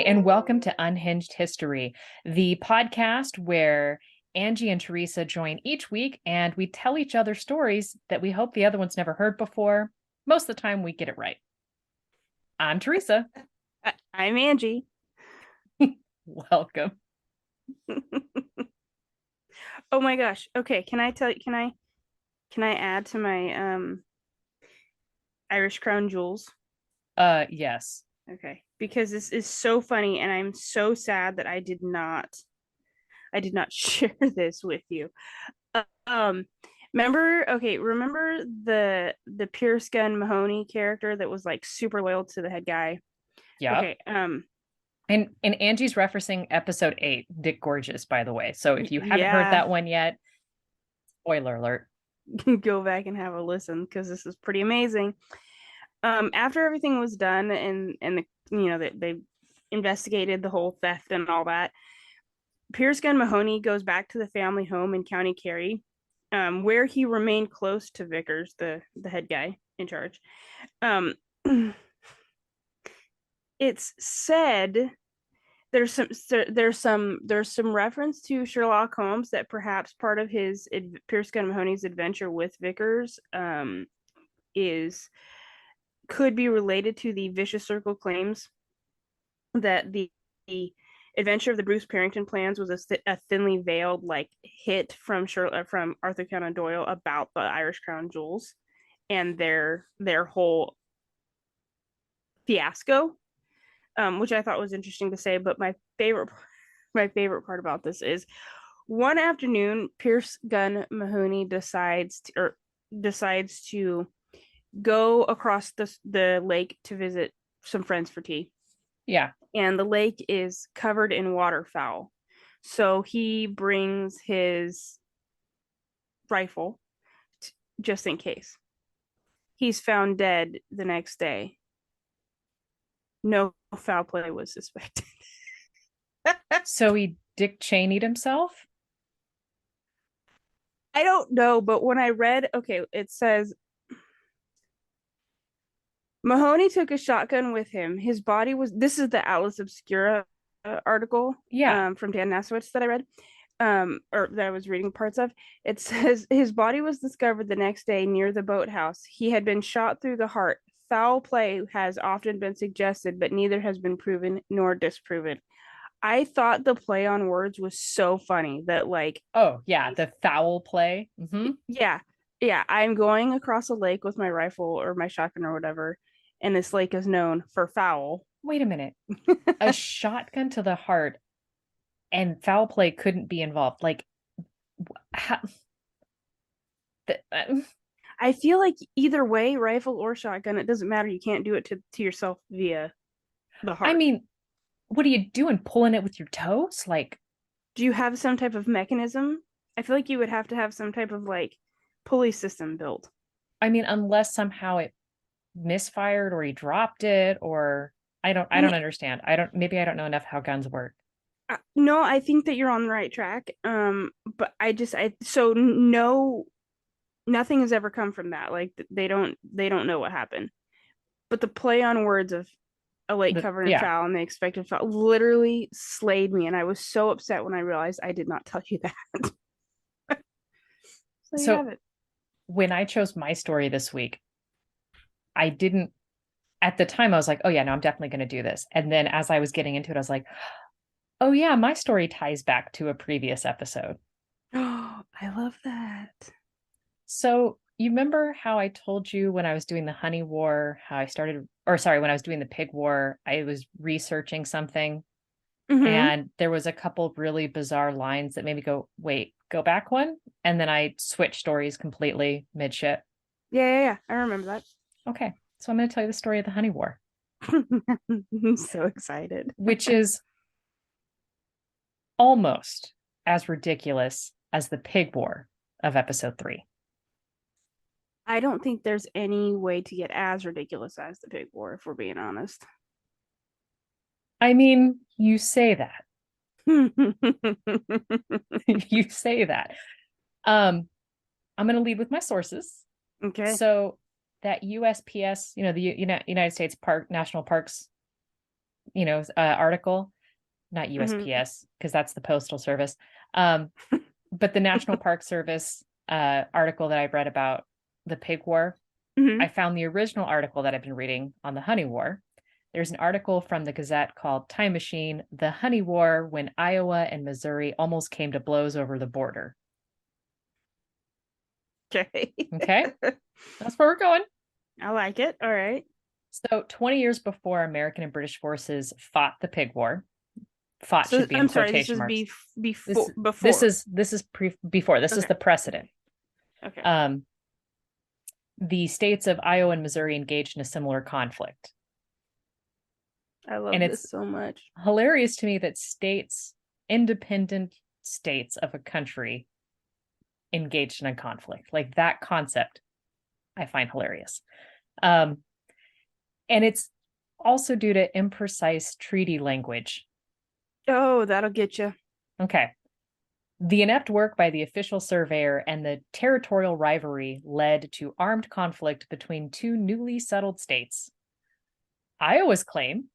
and welcome to Unhinged History, the podcast where Angie and Theresa join each week and we tell each other stories that we hope the other one's never heard before. Most of the time, we get it right. I'm Theresa. I'm Angie. Welcome. Oh my gosh. Okay, can I add to my Irish Crown Jewels? Yes. Okay. Because this is so funny and I'm so sad that I did not share this with you. Um remember the Pierce Gun Mahoney character that was like super loyal to the head guy? Yep. Okay, And Angie's referencing episode 8, Dick Gorgeous, by the way. So if you haven't heard yeah, that one yet, spoiler alert. go back and have a listen because this is pretty amazing. After everything was done and they investigated the whole theft and all that, Pierce Gun Mahoney goes back to the family home in County Kerry, where he remained close to Vickers, the head guy in charge. um it's said there's some reference to Sherlock Holmes, that perhaps part of his Pierce Gun Mahoney's adventure with Vickers is could be related to the vicious circle claims that the adventure of the Bruce Parrington plans was a thinly veiled like hit from from Arthur Conan Doyle about the Irish Crown Jewels and their whole fiasco, which I thought was interesting to say. But my favorite part about this is one afternoon, Pierce Gun Mahoney decides to go across the lake to visit some friends for tea, Yeah. and the lake is covered in waterfowl. So he brings his rifle just in case. He's found dead the next day. No foul play was suspected. So he Dick Cheney'd himself? I don't know, but when I read, okay, it says Mahoney took a shotgun with him. His body was, this is the Atlas Obscura article Yeah. from Dan Nasowitz that I read, or that I was reading parts of. It says his body was discovered the next day near the boathouse. He had been shot through the heart. Foul play has often been suggested, but neither has been proven nor disproven. I thought the play on words was so funny that, like, Oh, yeah. The foul play. Mm-hmm. yeah, yeah, I'm going across a lake with my rifle or my shotgun or whatever, and this lake is known for foul. Wait a minute. A shotgun to the heart and foul play couldn't be involved. Like, how, uh, I feel like either way, rifle or shotgun, it doesn't matter. You can't do it to yourself via the I heart. mean, what are you doing? Pulling it with your toes? Like, Do you have some type of mechanism? I feel like you would have to have some type of like pulley system built. I mean, unless somehow it misfired or he dropped it, or I don't understand. Maybe I don't know enough how guns work. No, I think that you're on the right track. But so no, nothing has ever come from that. Like they don't know what happened. But the play on words of a lake covered in Yeah. foul and the expected foul literally slayed me, and I was so upset when I realized I did not tell you that. So you So have it. when I chose my story this week, I didn't, at the time, I was like, oh, yeah, no, I'm definitely going to do this. And then as I was getting into it, I was like, oh, yeah, my story ties back to a previous episode. Oh, I love that. So you remember how I told you when I was doing the honey war, how I started, or sorry, when I was doing the pig war, I was researching something Mm-hmm. and there was a couple of really bizarre lines that made me go, wait, go back one. And then I switched stories completely mid shit. Yeah. I remember that. Okay. So I'm going to tell you the story of the honey war, I'm so excited. which is almost as ridiculous as the pig war of episode 3. I don't think there's any way to get as ridiculous as the pig war, if we're being honest. I mean, you say that. You say that. I'm going to lead with my sources. Okay. So that USPS, the United States National Parks article, not Mhm. USPS, because that's the Postal Service. But the National Park Service article that I read about the pig war, I Mhm. found the original article that I've been reading on the honey war. There's an article from the Gazette called Time Machine, The Honey War When Iowa and Missouri Almost Came to Blows Over the Border. Okay. Okay, that's where we're going. I like it. All right. So 20 years before American and British forces fought the pig war, fought So should be in I'm sorry. This quotation is marks. before This before. is before. This is Okay. the precedent. Okay. Um, the states of Iowa and Missouri engaged in a similar conflict. I And love it's this so much. hilarious to me that independent states of a country engaged in a conflict. Like that concept, I find hilarious. Um, and it's also due to imprecise treaty language. Oh, that'll get you. Okay. The inept work by the official surveyor and the territorial rivalry led to armed conflict between two newly settled states. Iowa's claim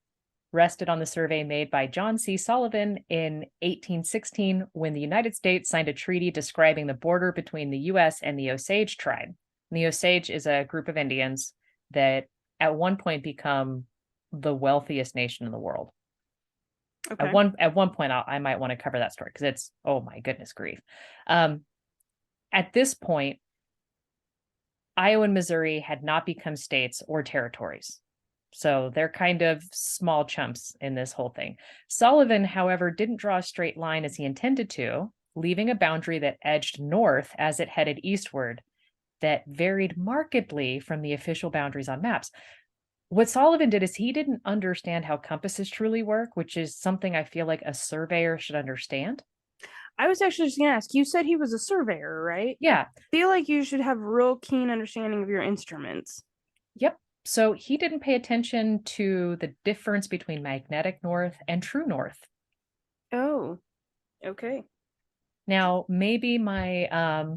rested on the survey made by John C. Sullivan in 1816 when the United States signed a treaty describing the border between the U.S. and the Osage tribe. And the Osage is a group of Indians that at one point become the wealthiest nation in the world. Okay. At one point, I might want to cover that story because it's, oh my goodness grief. At this point, Iowa and Missouri had not become states or territories. So they're kind of small chumps in this whole thing. Sullivan, however, didn't draw a straight line as he intended to, leaving a boundary that edged north as it headed eastward that varied markedly from the official boundaries on maps. What Sullivan did is he didn't understand how compasses truly work, which is something I feel like a surveyor should understand. I was actually just gonna ask. You said he was a surveyor, right? I Yeah. feel like you should have real keen understanding of your instruments. Yep. So he didn't pay attention to the difference between magnetic north and true north. Oh, okay. Now, maybe my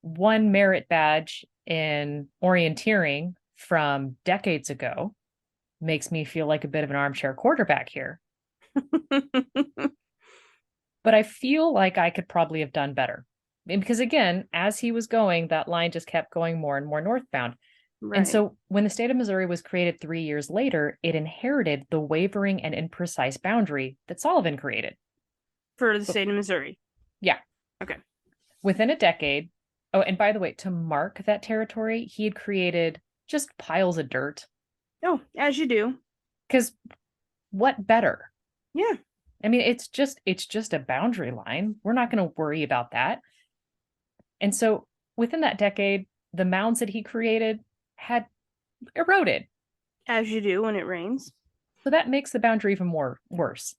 one merit badge in orienteering from decades ago makes me feel like a bit of an armchair quarterback here. But I feel like I could probably have done better. And because again, as he was going, that line just kept going more and more northbound. And Right. so when the state of Missouri was created 3 years later, it inherited the wavering and imprecise boundary that Sullivan created. For the But state of Missouri. yeah, Okay. within a decade. Oh, and by the way, to mark that territory, he had created just piles of dirt. Oh, as you do. Because what better? Yeah. I mean, it's just a boundary line. We're not going to worry about that. And so within that decade, the mounds that he created had eroded. As you do when it rains. So that makes the boundary even more worse.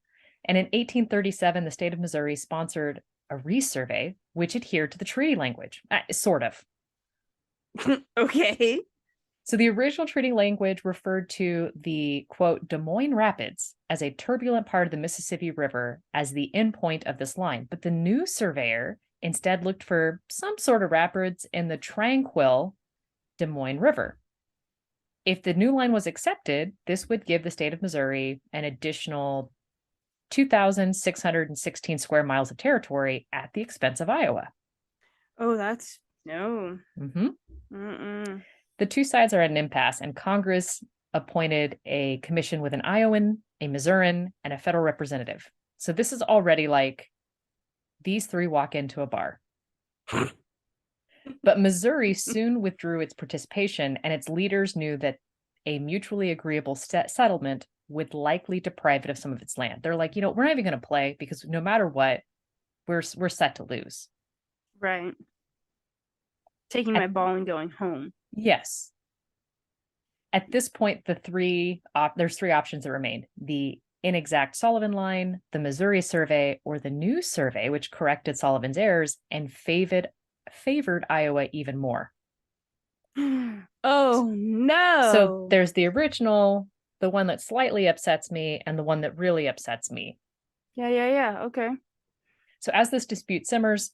And in 1837, the state of Missouri sponsored a resurvey which adhered to the treaty language, sort of. Okay. So the original treaty language referred to the quote Des Moines Rapids as a turbulent part of the Mississippi River as the endpoint of this line. But the new surveyor instead looked for some sort of rapids in the tranquil Des Moines River. If the new line was accepted, this would give the state of Missouri an additional 2,616 square miles of territory at the expense of Iowa. Oh, that's no. Mm-hmm. Mm-mm. The two sides are at an impasse, and Congress appointed a commission with an Iowan, a Missourian, and a federal representative. So this is already like these three walk into a bar. But Missouri soon withdrew its participation, and its leaders knew that a mutually agreeable settlement would likely deprive it of some of its land. They're like, we're not even going to play because no matter what, we're set to lose. Right. Taking my ball and going home. Yes. At this point, there's three options that remained: the inexact Sullivan line, the Missouri survey, or the new survey, which corrected Sullivan's errors and favored Iowa even more. Oh So no. there's the original, the one that slightly upsets me, and the one that really upsets me. Yeah. Okay. So as this dispute simmers,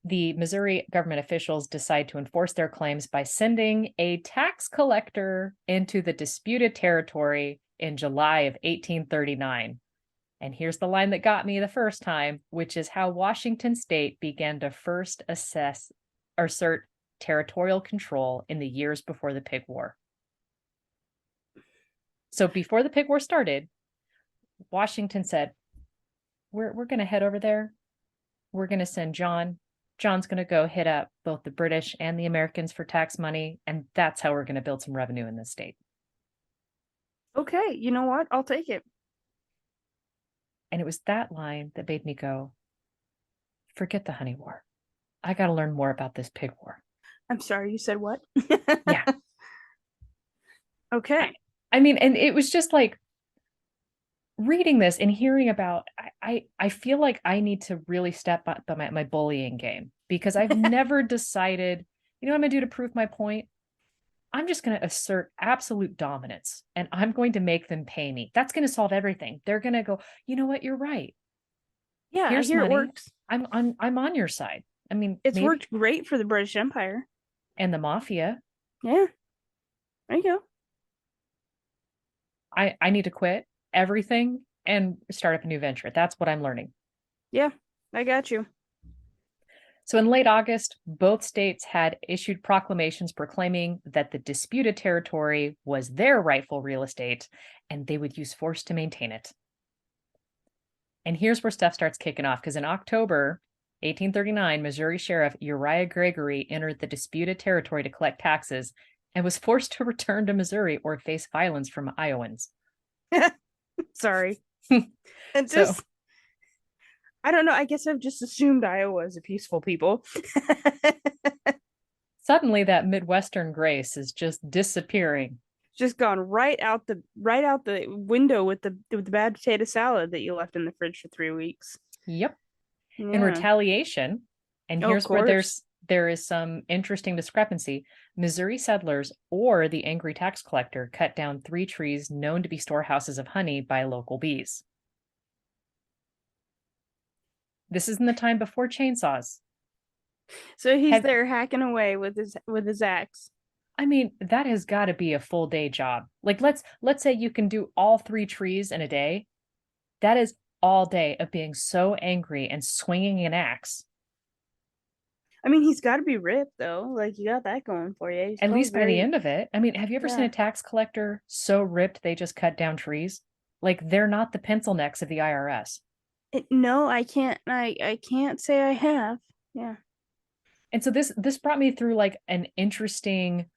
the Missouri government officials decide to enforce their claims by sending a tax collector into the disputed territory in July of 1839. And here's the line that got me the first time, which is how Washington state began to first assert territorial control in the years before the Pig War. So before the Pig War started, Washington said, we're going to head over there. We're going to send John. John's going to go hit up both the British and the Americans for tax money. And that's how we're going to build some revenue in this state. Okay, you know what? I'll take it. And it was that line that made me go, forget the honey war. I got to learn more about this pig war. I'm sorry, you said what? Yeah. Okay. I mean, and it was just like reading this and hearing about, I feel like I need to really step up my bullying game, because I've never decided, you know what I'm going to do to prove my point? I'm just going to assert absolute dominance and I'm going to make them pay me. That's going to solve everything. They're going to go, you know what? You're right. Yeah, Here's I hear money. it works. I'm on your side. I mean, It's maybe, worked great for the British Empire. and the mafia. Yeah. There you go. I need to quit everything and start up a new venture. That's what I'm learning. Yeah, I got you. So in late August, both states had issued proclamations proclaiming that the disputed territory was their rightful real estate and they would use force to maintain it. And here's where stuff starts kicking off, because in October 1839, Missouri Sheriff Uriah Gregory entered the disputed territory to collect taxes and was forced to return to Missouri or face violence from Iowans. Sorry. And So, just, I don't know. I guess I've just assumed Iowa is a peaceful people. suddenly that Midwestern grace is just disappearing. Just gone right out the window with the bad potato salad that you left in the fridge for 3 weeks. Yep. Yeah. In retaliation, and Oh, here's of where course. there is some interesting discrepancy. Missouri settlers or the angry tax collector cut down 3 trees known to be storehouses of honey by local bees. This is in the time before chainsaws. So he's Have, there hacking away with his axe. I mean, that has got to be a full day job. Like let's say you can do all 3 trees in a day. That is all day of being so angry and swinging an axe. I mean, he's got to be ripped though. Like you got that going for you. He's At probably least by the very, end of it. I mean, have you ever seen yeah. a tax collector so ripped they just cut down trees? Like they're not the pencil necks of the IRS. No, I can't. I can't say I have. Yeah. And so this brought me through like an interesting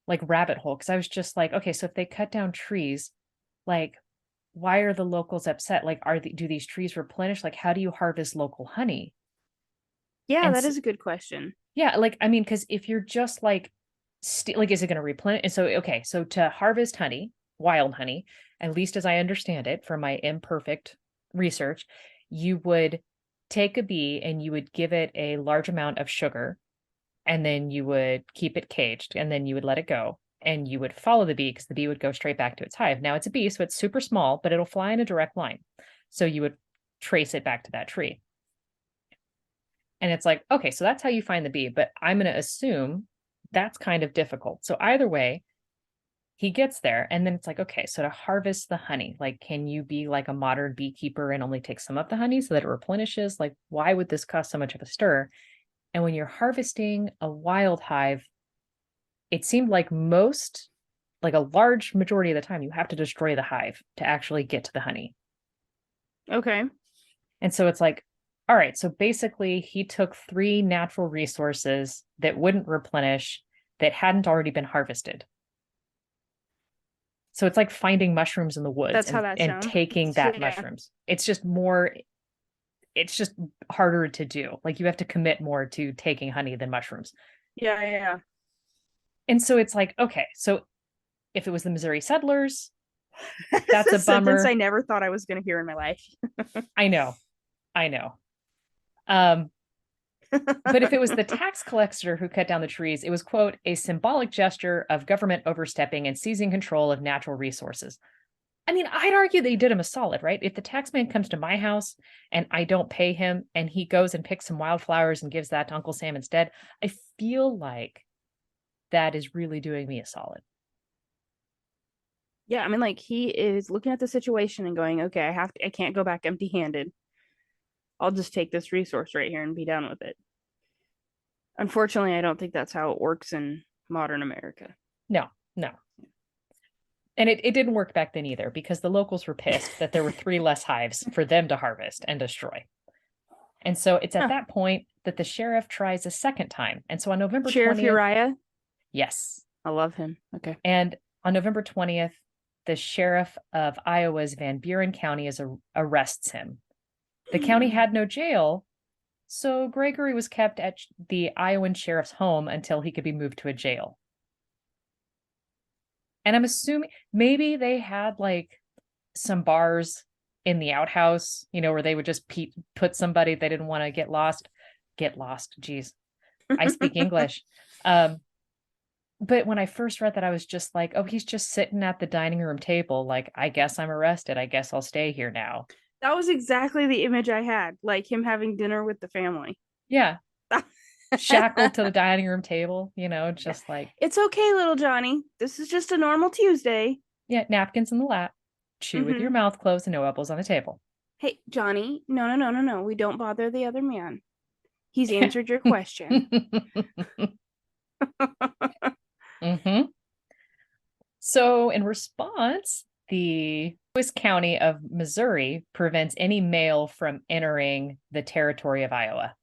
like rabbit hole, because I was just like, okay, so if they cut down trees, like why are the locals upset? Like do these trees replenish? Like how do you harvest local honey? Yeah, And that is a good question. yeah, like I mean, because if you're just like like is it going to replenish? And so okay, so to harvest honey, wild honey, at least as I understand it from my imperfect research, you would take a bee and you would give it a large amount of sugar, and then you would keep it caged, and then you would let it go, and you would follow the bee because the bee would go straight back to its hive. Now it's a bee, so it's super small, but it'll fly in a direct line. So you would trace it back to that tree. And it's like, okay, so that's how you find the bee, but I'm going to assume that's kind of difficult. So either way, he gets there, and then it's like, okay, so to harvest the honey, like, can you be like a modern beekeeper and only take some of the honey so that it replenishes? Like, why would this cause so much of a stir? And when you're harvesting a wild hive, it seemed like like a large majority of the time, you have to destroy the hive to actually get to the honey. Okay. And so it's like, all right, so basically he took 3 natural resources that wouldn't replenish, that hadn't already been harvested. So it's like finding mushrooms in the woods That's how that and sounds. taking that Yeah. mushrooms. It's just harder to do. Like you have to commit more to taking honey than mushrooms. Yeah, yeah. And so it's like, okay, so if it was the Missouri settlers, that's a a sentence bummer. I never thought I was going to hear in my life. I know. I know. But if it was the tax collector who cut down the trees, it was, quote, a symbolic gesture of government overstepping and seizing control of natural resources. I mean, I'd argue they did him a solid, right? If the taxman comes to my house and I don't pay him and he goes and picks some wildflowers and gives that to Uncle Sam instead, I feel like that is really doing me a solid. Yeah, I mean, like he is looking at the situation and going, okay, I can't go back empty-handed. I'll just take this resource right here and be done with it. Unfortunately, I don't think that's how it works in modern America. No, no. And it didn't work back then either because the locals were pissed that there were 3 less hives for them to harvest and destroy. And so it's at Huh. that point that the sheriff tries a second time. And so on November Sheriff 20th, Uriah, yes. I love him. Okay. And on November 20th, the sheriff of Iowa's Van Buren County arrests him. The county had no jail, so Gregory was kept at the Iowan sheriff's home until he could be moved to a jail. And I'm assuming maybe they had like some bars in the outhouse, where they would just put somebody they didn't want to get lost. Get lost. Geez, I speak English. But when I first read that, I was just like, oh, he's just sitting at the dining room table. Like, I guess I'm arrested. I guess I'll stay here now. That was exactly the image I had, like him having dinner with the family. Yeah. Shackled to the dining room table, just like, it's okay, little Johnny. This is just a normal Tuesday. yeah, napkins in the lap, chew with your mouth closed and no elbows on the table. Hey, Johnny, no. We don't bother the other man. He's answered your question. Mm-hmm. So, in response, the Lewis County of Missouri prevents any mail from entering the territory of Iowa.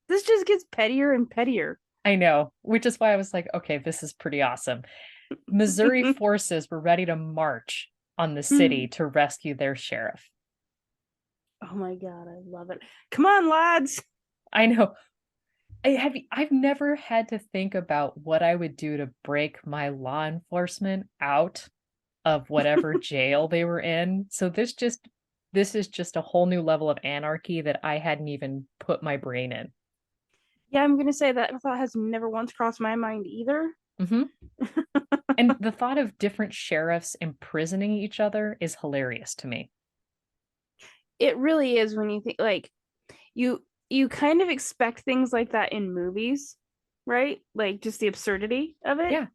This just gets pettier and pettier. I know, which is why I was like, okay, this is pretty awesome. Missouri forces were ready to march on the city to rescue their sheriff. Oh my God, I love it. Come on, lads. I know. I've never had to think about what I would do to break my law enforcement out of whatever jail they were in. So this is just a whole new level of anarchy that I hadn't even put my brain in. Yeah, I'm gonna say that thought has never once crossed my mind either. Mm-hmm. And the thought of different sheriffs imprisoning each other is hilarious to me. It really is when you think like you kind of expect things like that in movies, right? Like just the absurdity of it. Yeah.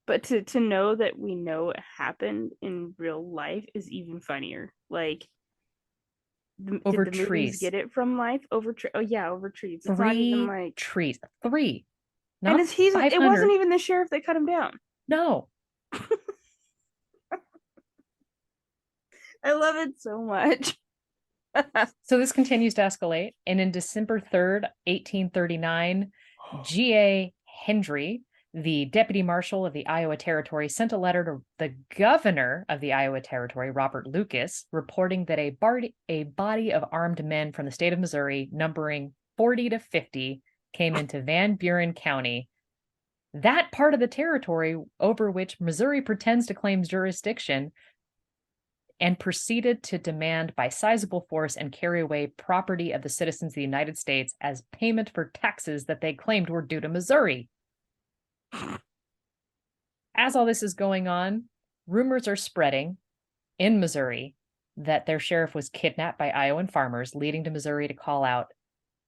But to know that we know it happened in real life is even funnier. Like Over did the movies trees. get it from life over oh yeah, over trees. It's not even 3 like trees. 3. and Not it wasn't 500. even the sheriff that cut him down. No. I love it so much. So this continues to escalate. And in December 3rd, 1839, G.A. Hendry, the deputy marshal of the Iowa Territory, sent a letter to the governor of the Iowa Territory, Robert Lucas, reporting that a body of armed men from the state of Missouri, numbering 40 to 50, came into Van Buren County, that part of the territory over which Missouri pretends to claim jurisdiction, and proceeded to demand by sizable force and carry away property of the citizens of the United States as payment for taxes that they claimed were due to Missouri. As all this is going on, rumors are spreading in Missouri that their sheriff was kidnapped by Iowan farmers, leading to Missouri to call out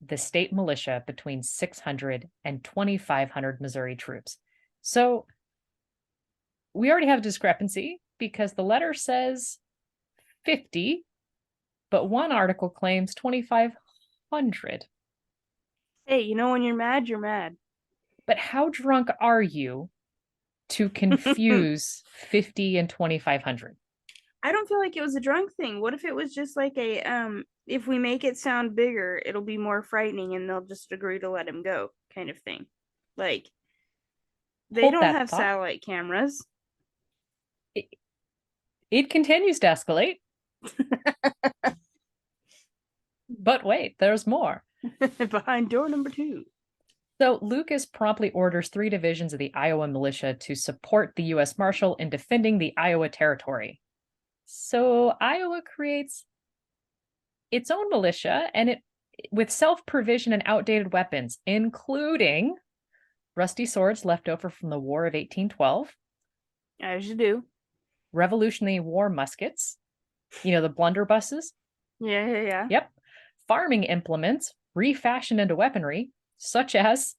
the state militia between 600 and 2,500 Missouri troops. So we already have a discrepancy because the letter says 50, but one article claims 2,500. Hey, when you're mad, you're mad. But how drunk are you to confuse 50 and 2,500? I don't feel like it was a drunk thing. What if it was just like if we make it sound bigger, it'll be more frightening and they'll just agree to let him go kind of thing. Like they Hold don't that have thought. satellite cameras. It continues to escalate. But wait, there's more. Behind door number 2. So Lucas promptly orders 3 divisions of the Iowa militia to support the U.S. Marshal in defending the Iowa Territory. So Iowa creates its own militia, and it with self-provision and outdated weapons, including rusty swords left over from the War of 1812. As you do. Revolutionary War muskets, the blunderbusses. Yeah. Yep. Farming implements refashioned into weaponry, such as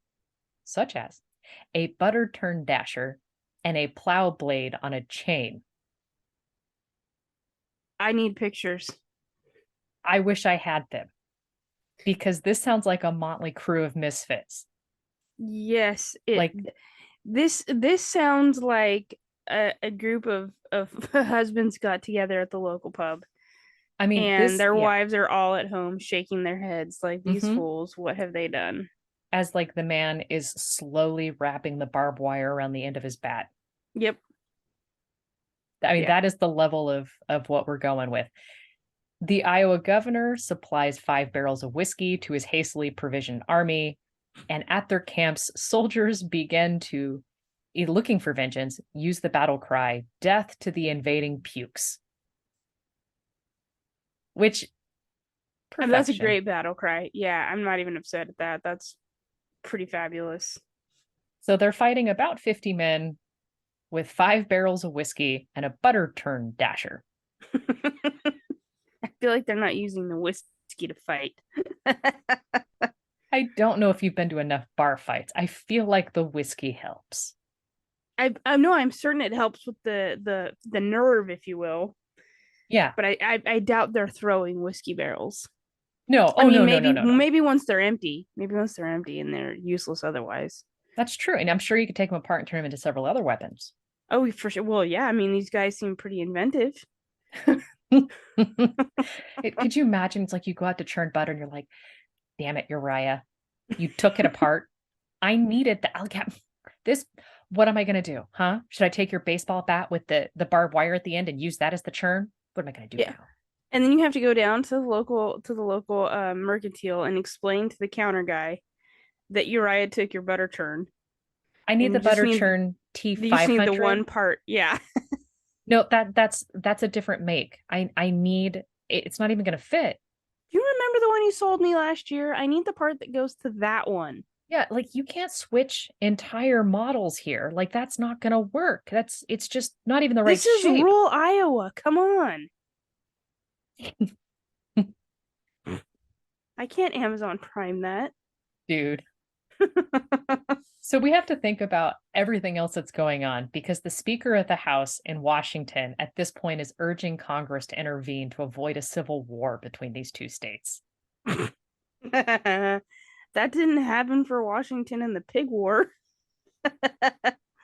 a butter turned dasher and a plow blade on a chain. I need pictures. I wish I had them because this sounds like a motley crew of misfits. Yes, Like, this sounds like a group of husbands got together at the local pub, I mean, and this, their yeah. wives are all at home shaking their heads like, these Hmm. fools, what have they done? As like the man is slowly wrapping the barbed wire around the end of his bat. Yep. I mean, Yeah. that is the level of what we're going with. The Iowa governor supplies 5 barrels of whiskey to his hastily provisioned army, and at their camps, soldiers begin to, looking for vengeance, use the battle cry, "Death to the invading pukes," which I mean, that's a perfection. great battle cry. Yeah, I'm not even upset at that. That's pretty fabulous. So they're fighting about 50 men with 5 barrels of whiskey and a butter turn dasher. I feel like they're not using the whiskey to fight. I don't know if you've been to enough bar fights. I feel like the whiskey helps. I know, I'm certain it helps with the nerve, if you will, Yeah. but I doubt they're throwing whiskey barrels. No. I Oh, mean, no, no, no, no, no. maybe once they're empty, and they're useless otherwise. That's true. And I'm sure you could take them apart and turn them into several other weapons. Oh, for sure. Well, yeah. I mean, these guys seem pretty inventive. Could you imagine? It's like you go out to churn butter and you're like, damn it, Uriah. You took it apart. I needed that. I'll get this. What am I going to do? Huh? Should I take your baseball bat with the barbed wire at the end and use that as the churn? What am I going to do Yeah. now? And then you have to go down to the local mercantile and explain to the counter guy that Uriah took your butter churn, I need and the butter churn you just need the T500. one part. Yeah. No, that's a different make. I need it's not even going to fit. Do you remember the one you sold me last year? I need the part that goes to that one. Yeah, like you can't switch entire models here. Like that's not going to work. It's just not even the right This is shape. rural Iowa. Come on. I can't Amazon Prime that. Dude. So we have to think about everything else that's going on because the Speaker of the House in Washington at this point is urging Congress to intervene to avoid a civil war between these two states. That didn't happen for Washington in the pig war.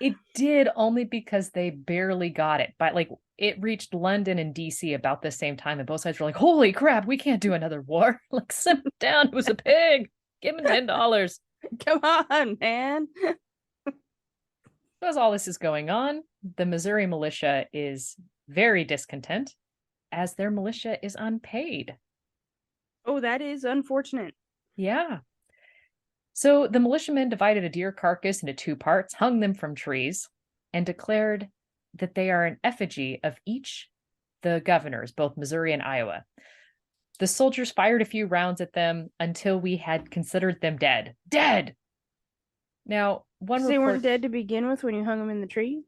It did only because they barely got it, but like it reached London and DC about the same time, and both sides were like, "Holy crap, we can't do another war! Like, sit down. It was a pig. Give him $10." Come on, man. As all this is going on, the Missouri militia is very discontent as their militia is unpaid. Oh, that is unfortunate. Yeah. So the militiamen divided a deer carcass into 2 parts, hung them from trees, and declared that they are an effigy of each the governors, both Missouri and Iowa. The soldiers fired a few rounds at them until we had considered them dead. Dead! Now, one Because they weren't report, dead to begin with when you hung them in the tree.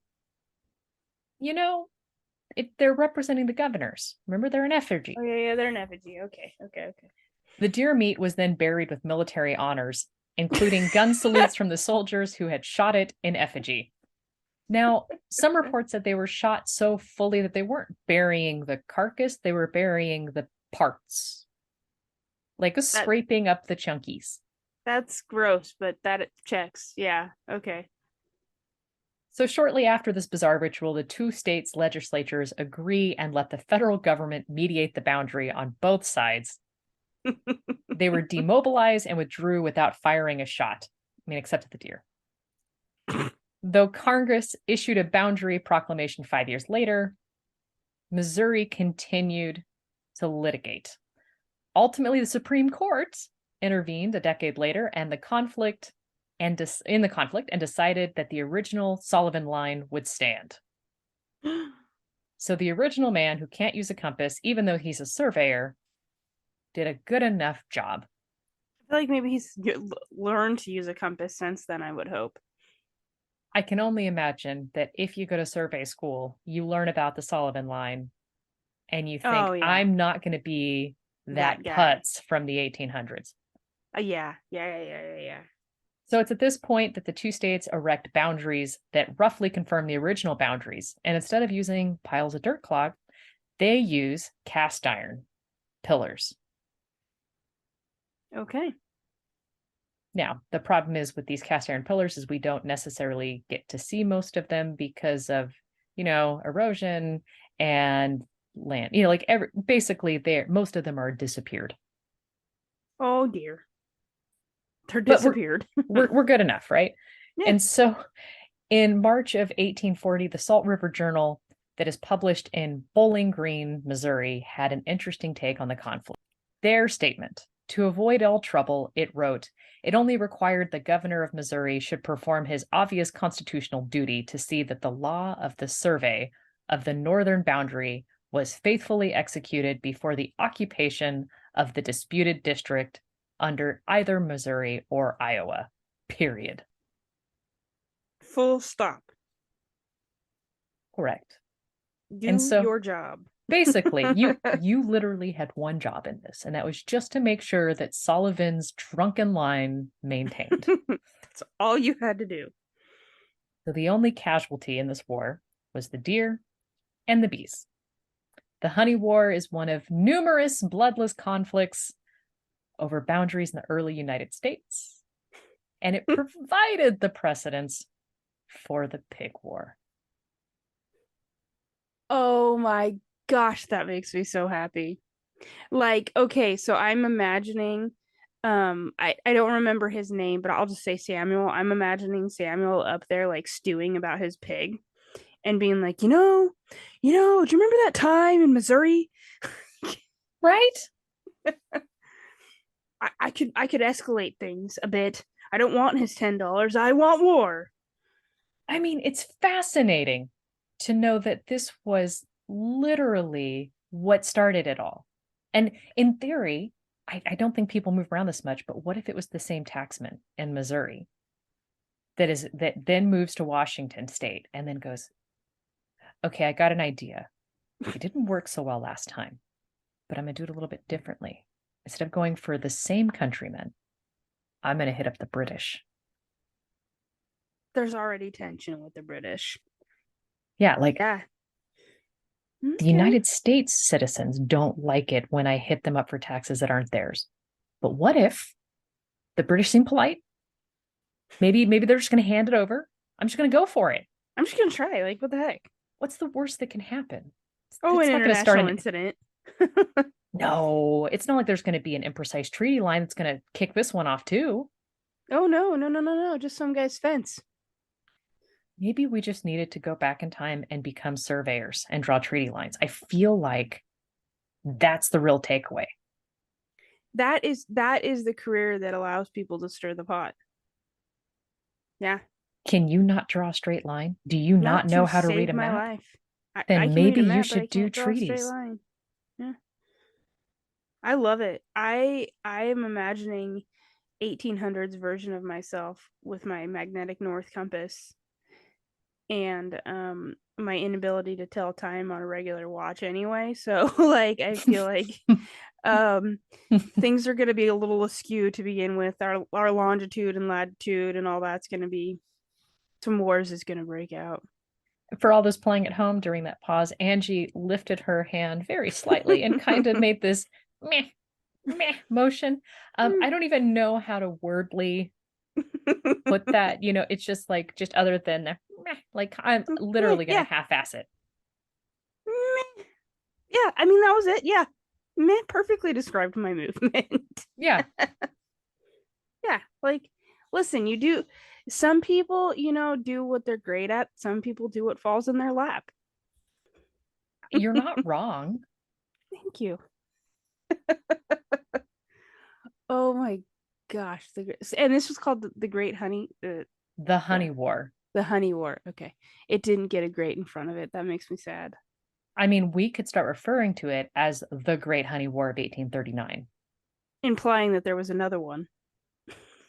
you know, they're representing the governors. Remember, they're an effigy. Oh yeah, they're an effigy. Okay, okay, The deer meat was then buried with military honors, including gun salutes from the soldiers who had shot it in effigy. Now, some okay. reports said they were shot so fully that they weren't burying the carcass, they were burying the parts, like a That scraping up the chunkies. that's gross, but that checks. Yeah. Okay. So, shortly after this bizarre ritual, the two states' legislatures agree and let the federal government mediate the boundary on both sides. They were demobilized and withdrew without firing a shot. I mean, except at the deer. Though Congress issued a boundary proclamation 5 years later, Missouri continued to litigate. Ultimately, the Supreme Court intervened a decade later and the conflict and decided that the original Sullivan line would stand. So the original man who can't use a compass, even though he's a surveyor, did a good enough job. I feel like maybe he's learned to use a compass since then, I would hope. I can only imagine that if you go to survey school, you learn about the Sullivan line and you think, Oh yeah, I'm not going to be that that guy. putz from the 1800s. Yeah, yeah, yeah, yeah, yeah. So it's at this point that the two states erect boundaries that roughly confirm the original boundaries. And instead of using piles of dirt clog, they use cast iron pillars. Okay. Now, the problem is with these cast iron pillars is we don't necessarily get to see most of them because of, erosion and land. Basically most of them are disappeared. Oh dear. They're But disappeared. we're good enough, right? Yeah. And so in March of 1840, the Salt River Journal that is published in Bowling Green, Missouri, had an interesting take on the conflict. Their statement: to avoid all trouble, it wrote, it only required the governor of Missouri should perform his obvious constitutional duty to see that the law of the survey of the northern boundary was faithfully executed before the occupation of the disputed district under either Missouri or Iowa, period. Full stop. Correct. And Do so your job. basically, you literally had one job in this, and that was just to make sure that Sullivan's drunken line maintained. That's all you had to do. So the only casualty in this war was the deer and the bees. The honey war is one of numerous bloodless conflicts over boundaries in the early United States, and it provided the precedents for the pig war. Oh my gosh, that makes me so happy. Like, okay, so I'm imagining I don't remember his name, but I'll just say Samuel. I'm imagining Samuel up there like stewing about his pig and being like, do you remember that time in Missouri? Right? I could escalate things a bit. I don't want his $10. I want more. I mean, it's fascinating to know that this was literally what started it all. And in theory, I don't think people move around this much, but what if it was the same taxman in Missouri that then moves to Washington state and then goes, okay, I got an idea. It didn't work so well last time, but I'm going to do it a little bit differently. Instead of going for the same countrymen, I'm going to hit up the British. There's already tension with the British. Yeah, like Yeah. the Okay. United States citizens don't like it when I hit them up for taxes that aren't theirs. But what if the British seem polite? Maybe they're just going to hand it over. I'm just going to go for it. I'm just gonna try. Like, what the heck? What's the worst that can happen? Oh, It's an not going to start international an incident. No, it's not like there's going to be an imprecise treaty line that's going to kick this one off too. Oh no, no, no, no, no! Just some guy's fence. Maybe we just needed to go back in time and become surveyors and draw treaty lines. I feel like that's the real takeaway. That is the career that allows people to stir the pot. Yeah. Can you not draw a straight line? Do you not Not know to how to read save a my map? life. I Then can read maybe a you map, but I should do can't draw a straight treaties. line. Yeah. I love it. I am imagining 1800s version of myself with my magnetic north compass and my inability to tell time on a regular watch anyway. So like I feel like um things are going to be a little askew to begin with. Our longitude and latitude and all that's going to be some wars is going to break out. For all those playing at home during that pause, Angie lifted her hand very slightly and kind of made this meh, meh motion. I don't even know how to wordly put that. It's just like, just other than the meh, like I'm literally going Yeah. to half-ass it. Meh. Yeah, I mean that was it. Yeah. Meh perfectly described my movement. Yeah. Yeah, like listen, you do some people, do what they're great at. Some people do what falls in their lap. You're not wrong. Thank you. Oh my gosh, and this was called the Great Honey The Honey War. the Honey War. Okay. It didn't get a great in front of it. That makes me sad. I mean, we could start referring to it as the Great Honey War of 1839. Implying that there was another one.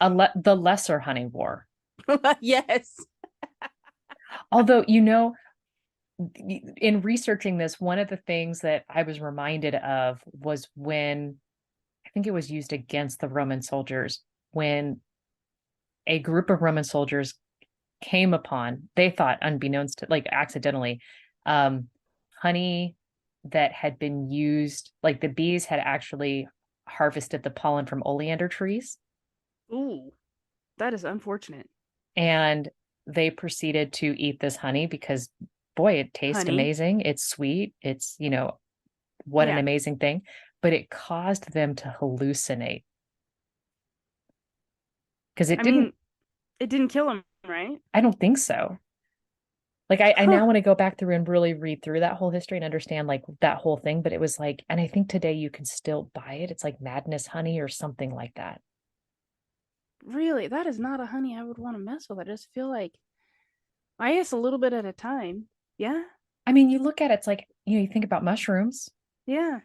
The Lesser Honey War. Yes. Although, in researching this, one of the things that I was reminded of was when I think it was used against the Roman soldiers when a group of Roman soldiers came upon, they thought unbeknownst to, like accidentally, um, honey that had been used, like the bees had actually harvested the pollen from oleander trees, Ooh, that is unfortunate. and they proceeded to eat this honey because, boy, it tastes Honey. amazing. It's sweet. It's, what an Yeah. amazing thing. But it caused them to hallucinate because it I didn't, mean, it didn't kill him, right? I don't think so. Like I Huh. now want to go back through and really read through that whole history and understand like that whole thing. But it was like, and I think today you can still buy it. It's like Madness Honey or something like that. Really, that is not a honey I would want to mess with. I just feel like I guess a little bit at a time. Yeah. I mean, you look at it, it's like, you think about mushrooms. Yeah.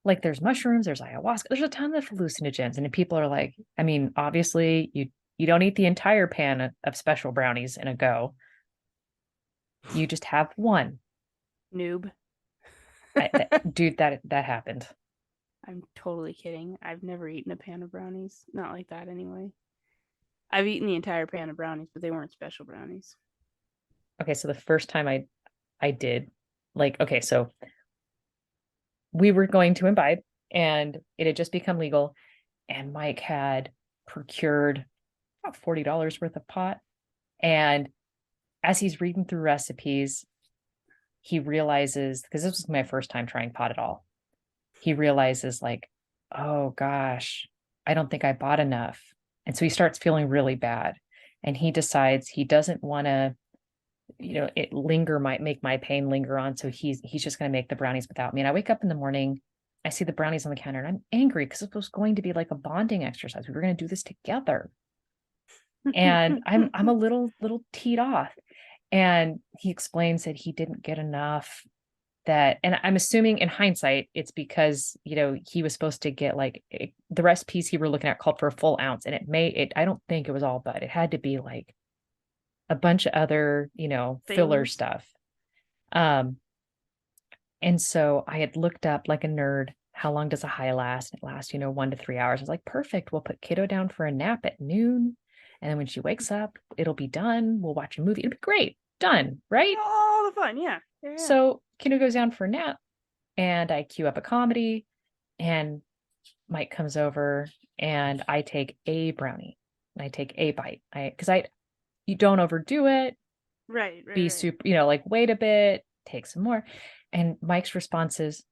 Like there's mushrooms, there's ayahuasca, there's a ton of hallucinogens. And people are like, I mean, obviously you don't eat the entire pan of special brownies in a go. You just have one. Noob. Dude, that happened. I'm totally kidding. I've never eaten a pan of brownies. Not like that anyway. I've eaten the entire pan of brownies, but they weren't special brownies. Okay, so the first time I did, like, okay, so we were going to imbibe and it had just become legal, and Mike had procured about $40 worth of pot. And as he's reading through recipes, he realizes, because this was my first time trying pot at all, he realizes like, oh gosh, I don't think I bought enough. And so he starts feeling really bad. And he decides he doesn't want to, it linger, might make my pain linger on. So he's just going to make the brownies without me. And I wake up in the morning, I see the brownies on the counter, and I'm angry because it was going to be like a bonding exercise. We were going to do this together. And I'm a little teed off. And he explains that he didn't get enough, that, and I'm assuming in hindsight it's because he was supposed to get like the recipes he were looking at called for a full ounce, and I don't think it was all, but it had to be like a bunch of other filler Things. stuff. um and so I had looked up like a nerd, how long does a high last? It lasts 1 to 3 hours. I was like, perfect, we'll put kiddo down for a nap at noon, and then when she wakes up it'll be done, we'll watch a movie, it'll be great, done, right? All the fun. Yeah. Yeah. Yeah. So kiddo goes down for a nap, and I queue up a comedy, and Mike comes over, and I take a brownie, and I take a bite. You don't overdo it, Right. Right. be Right. super, like wait a bit, take some more. And Mike's response is,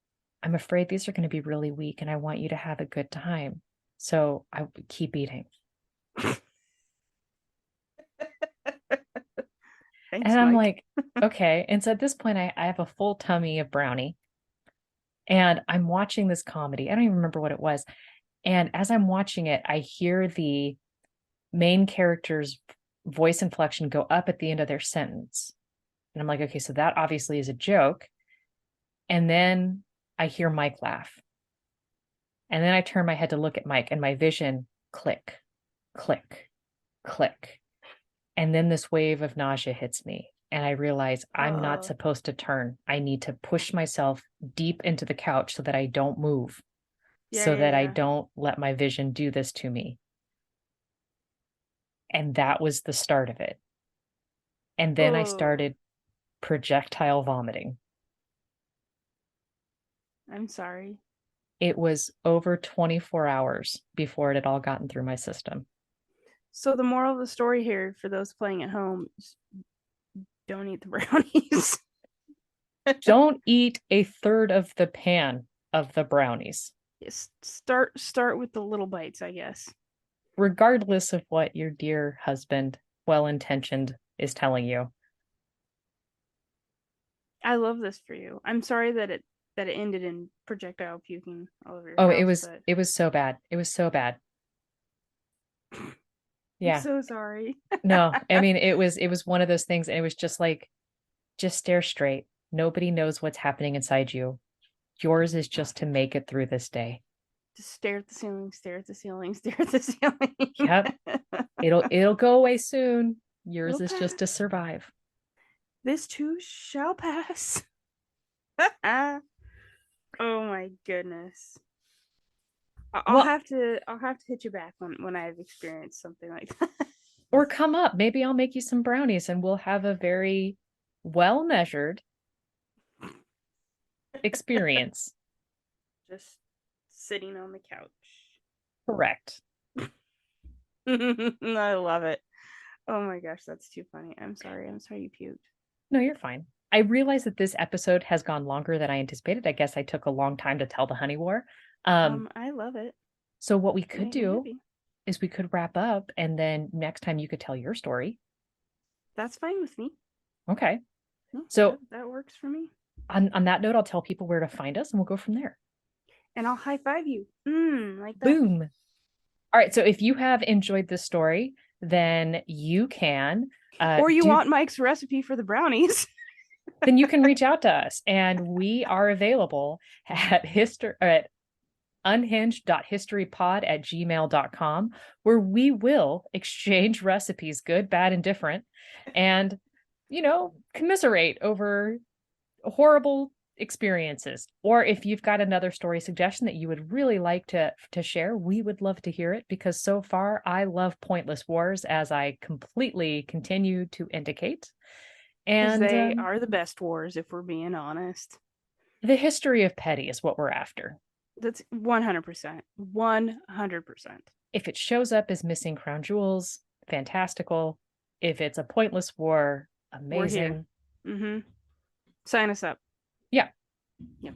I'm afraid these are going to be really weak and I want you to have a good time. So I keep eating. Thanks, And I'm Mike. like, okay. And so at this point, I have a full tummy of brownie, and I'm watching this comedy. I don't even remember what it was. And as I'm watching it, I hear the main character's voice inflection go up at the end of their sentence. And I'm like, okay, so that obviously is a joke. And then I hear Mike laugh. And then I turn my head to look at Mike, and my vision click, click, click. And then this wave of nausea hits me. And I realize I'm not Uh, supposed to turn. I need to push myself deep into the couch so that I don't move, yeah. so Yeah. that I Yeah. don't let my vision do this to me. And that was the start of it. And then I Oh, started projectile vomiting. I'm sorry. It was over 24 hours before it had all gotten through my system. So the moral of the story here for those playing at home is don't eat the brownies. Don't eat a third of the pan of the brownies, Start with the little bites, I guess. regardless of what your dear husband, well intentioned, is telling you. I love this for you. I'm sorry that it ended in projectile puking all over your Oh, house, but it was so bad. It was so bad. I'm Yeah. so sorry. No, I mean it was one of those things, and it was just like, just stare straight. Nobody knows what's happening inside you. Yours is just to make it through this day. Just stare at the ceiling, stare at the ceiling, stare at the ceiling. Yep. It'll go away soon. Yours It'll is pass. just to survive. This too shall pass. Oh my goodness. I'll Well, have to hit you back when I've experienced something like that. or come up. Maybe I'll make you some brownies and we'll have a very well measured experience. Just sitting on the couch. Correct. I love it. Oh my gosh, that's too funny. I'm sorry. I'm sorry you puked. No, you're fine. I realize that this episode has gone longer than I anticipated. I guess I took a long time to tell the honey war. I love it. So what we You could make me do happy. is we could wrap up and then next time you could tell your story. That's fine with me. Okay. No, So that works for me. on that note, I'll tell people where to find us and we'll go from there. And I'll high five you. Like that. Boom. All right. So if you have enjoyed this story, then you can Or you want Mike's recipe for the brownies. then you can reach out to us and we are available at unhinged.historypod@gmail.com, where we will exchange recipes, good, bad, and different, and, commiserate over horrible experiences. Or if you've got another story suggestion that you would really like to share, we would love to hear it because so far I love pointless wars, as I completely continue to indicate. Because And they are the best wars, if we're being honest. the history of petty is what we're after. That's 100%. 100%. If it shows up as missing crown jewels, fantastical. If it's a pointless war, We're here. amazing. Sign us up. Yeah. Yep.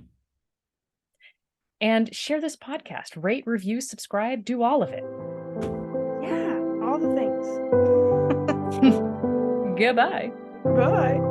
And share this podcast, rate, review, subscribe, do all of it. Yeah, all the things. Goodbye. Bye.